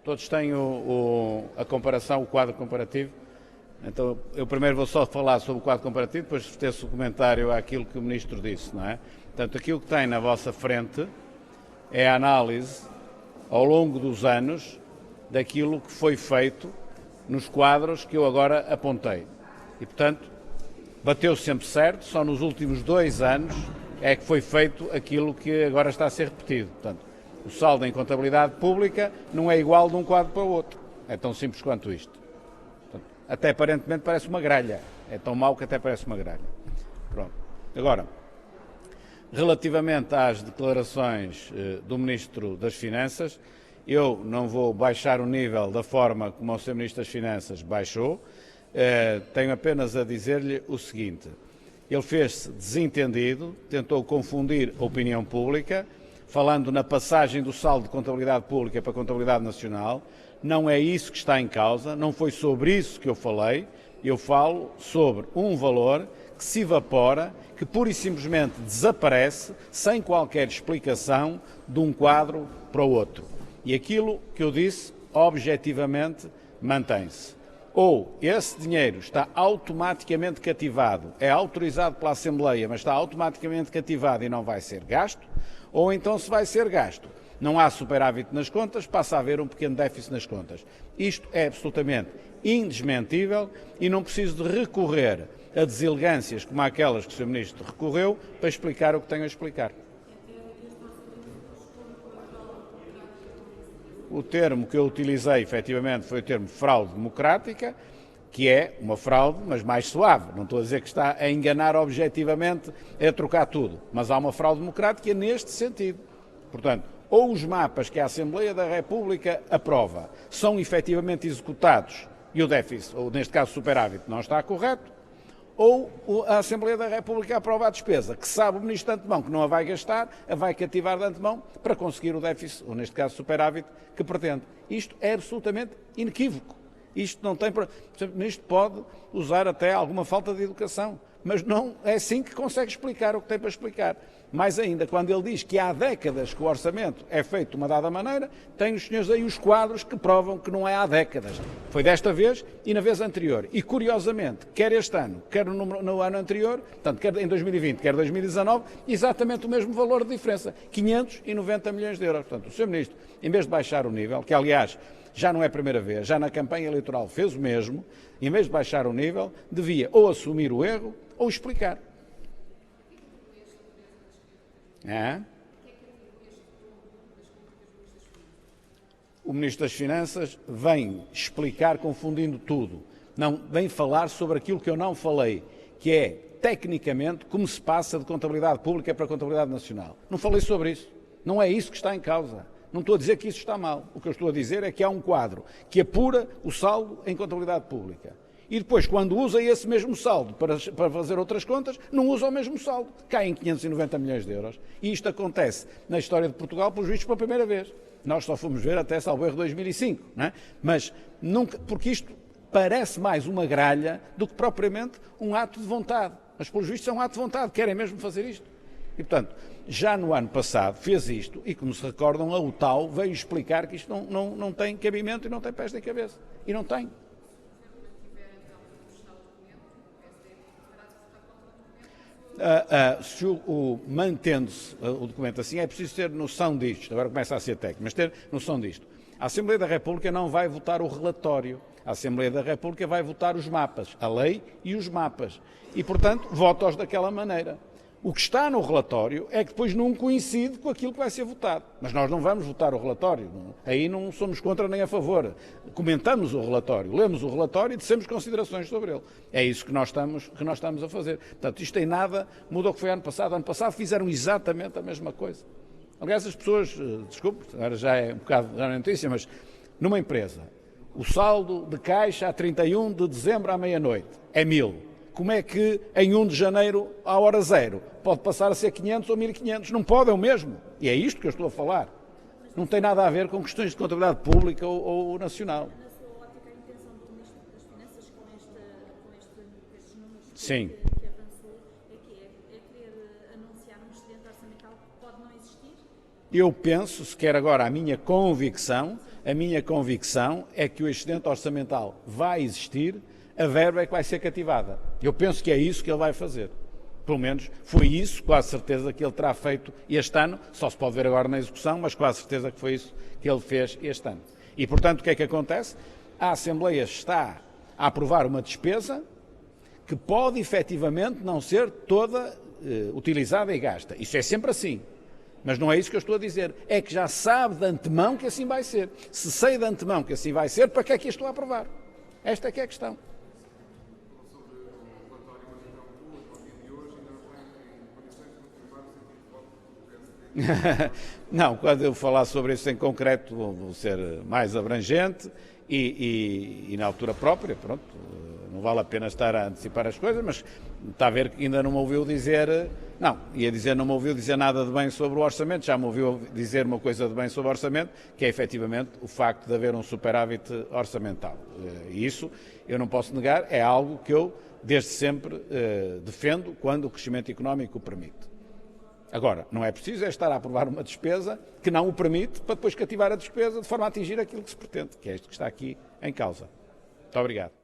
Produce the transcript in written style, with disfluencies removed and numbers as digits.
Todos têm a comparação, o quadro comparativo. Então, eu primeiro vou só falar sobre o quadro comparativo, depois teço o comentário àquilo que o Ministro disse, não é? Portanto, aquilo que tem na vossa frente é a análise, ao longo dos anos, daquilo que foi feito nos quadros que eu agora apontei. E, portanto, bateu sempre certo, só nos últimos 2 anos é que foi feito aquilo que agora está a ser repetido. Portanto, o saldo em contabilidade pública não é igual de um quadro para o outro. É tão simples quanto isto. Portanto, até aparentemente parece uma gralha. É tão mau que até parece uma gralha. Pronto. Agora, relativamente às declarações do Ministro das Finanças, eu não vou baixar o nível da forma como o Sr. Ministro das Finanças baixou. Tenho apenas a dizer-lhe o seguinte: ele fez-se desentendido, tentou confundir a opinião pública, falando na passagem do saldo de contabilidade pública para a contabilidade nacional. Não é isso que está em causa, não foi sobre isso que eu falei. Eu falo sobre um valor que se evapora, que pura e simplesmente desaparece, sem qualquer explicação, de um quadro para o outro. E aquilo que eu disse, objetivamente, mantém-se. Ou esse dinheiro está automaticamente cativado, é autorizado pela Assembleia, mas está automaticamente cativado e não vai ser gasto, ou então, se vai ser gasto, não há superávit nas contas, passa a haver um pequeno déficit nas contas. Isto é absolutamente indesmentível e não preciso de recorrer a deselegâncias como aquelas que o Sr. Ministro recorreu para explicar o que tenho a explicar. O termo que eu utilizei, efetivamente, foi o termo fraude democrática, que é uma fraude, mas mais suave. Não estou a dizer que está a enganar objetivamente, a trocar tudo, mas há uma fraude democrática neste sentido. Portanto, ou os mapas que a Assembleia da República aprova são efetivamente executados e o déficit, ou neste caso o superávit, não está correto, ou a Assembleia da República aprova a despesa, que sabe o Ministro de antemão que não a vai gastar, a vai cativar de antemão para conseguir o déficit, ou neste caso o superávit, que pretende. Isto é absolutamente inequívoco. Isto não tem... O Ministro pode usar até alguma falta de educação, mas não é assim que consegue explicar o que tem para explicar. Mais ainda, quando ele diz que há décadas que o orçamento é feito de uma dada maneira, tem os senhores aí os quadros que provam que não é há décadas. Foi desta vez e na vez anterior. E, curiosamente, quer este ano, quer no ano anterior, portanto, quer em 2020, quer em 2019, exatamente o mesmo valor de diferença, 590 milhões de euros. Portanto, o Sr. Ministro, em vez de baixar o nível, que aliás já não é a primeira vez, já na campanha eleitoral fez o mesmo, em vez de baixar o nível, devia ou assumir o erro ou explicar. O Ministro das Finanças vem explicar confundindo tudo. Não, vem falar sobre aquilo que eu não falei, que é, tecnicamente, como se passa de contabilidade pública para a contabilidade nacional. Não falei sobre isso. Não é isso que está em causa. Não estou a dizer que isso está mal. O que eu estou a dizer é que há um quadro que apura o saldo em contabilidade pública. E depois, quando usa esse mesmo saldo para fazer outras contas, não usa o mesmo saldo. Cai em 590 milhões de euros. E isto acontece na história de Portugal, pelos vistos, pela primeira vez. Nós só fomos ver até, salvo erro, 2005. Não é? Mas nunca, porque isto parece mais uma gralha do que propriamente um ato de vontade. Mas, pelos vistos, é um ato de vontade. Querem mesmo fazer isto. E, portanto, já no ano passado fez isto e, como se recordam, a UTAU veio explicar que isto não tem cabimento e não tem pés nem cabeça. E não tem. Mantendo-se o documento assim, é preciso ter noção disto. Agora começa a ser técnico, mas ter noção disto. A Assembleia da República não vai votar o relatório. A Assembleia da República vai votar os mapas, a lei e os mapas. E, portanto, vota-os daquela maneira. O que está no relatório é que depois não coincide com aquilo que vai ser votado. Mas nós não vamos votar o relatório. Aí não somos contra nem a favor. Comentamos o relatório, lemos o relatório e dissemos considerações sobre ele. É isso que nós estamos a fazer. Portanto, isto em nada muda o que foi ano passado. Ano passado fizeram exatamente a mesma coisa. Aliás, as pessoas, desculpe, agora já é um bocado, já não é notícia, mas numa empresa, o saldo de caixa a 31 de dezembro à meia-noite é 1000. Como é que em 1 de janeiro, à hora zero, pode passar a ser 500 ou 1500? Não pode, é o mesmo. E é isto que eu estou a falar. Não tem nada a ver com questões de contabilidade pública ou nacional. Na sua ótica, a intenção do Ministro das Finanças com estes números Sim. que avançou é querer anunciar um excedente orçamental que pode não existir? Eu penso, se quer agora a minha convicção, a minha convicção é que o excedente orçamental vai existir, a verba é que vai ser cativada. Eu penso que é isso que ele vai fazer. Pelo menos foi isso, quase certeza, que ele terá feito este ano. Só se pode ver agora na execução, mas quase certeza que foi isso que ele fez este ano. E, portanto, o que é que acontece? A Assembleia está a aprovar uma despesa que pode, efetivamente, não ser toda utilizada e gasta. Isso é sempre assim. Mas não é isso que eu estou a dizer. É que já sabe de antemão que assim vai ser. Se sei de antemão que assim vai ser, para que é que estou a aprovar? Esta é que é a questão. Não, quando eu falar sobre isso em concreto vou ser mais abrangente e na altura própria, pronto, não vale a pena estar a antecipar as coisas, mas está a ver que ainda não me ouviu dizer, não me ouviu dizer nada de bem sobre o orçamento, já me ouviu dizer uma coisa de bem sobre o orçamento, que é efetivamente o facto de haver um superávit orçamental. E isso, eu não posso negar, é algo que eu desde sempre defendo quando o crescimento económico o permite. Agora, não é preciso estar a aprovar uma despesa que não o permite para depois cativar a despesa de forma a atingir aquilo que se pretende, que é isto que está aqui em causa. Muito obrigado.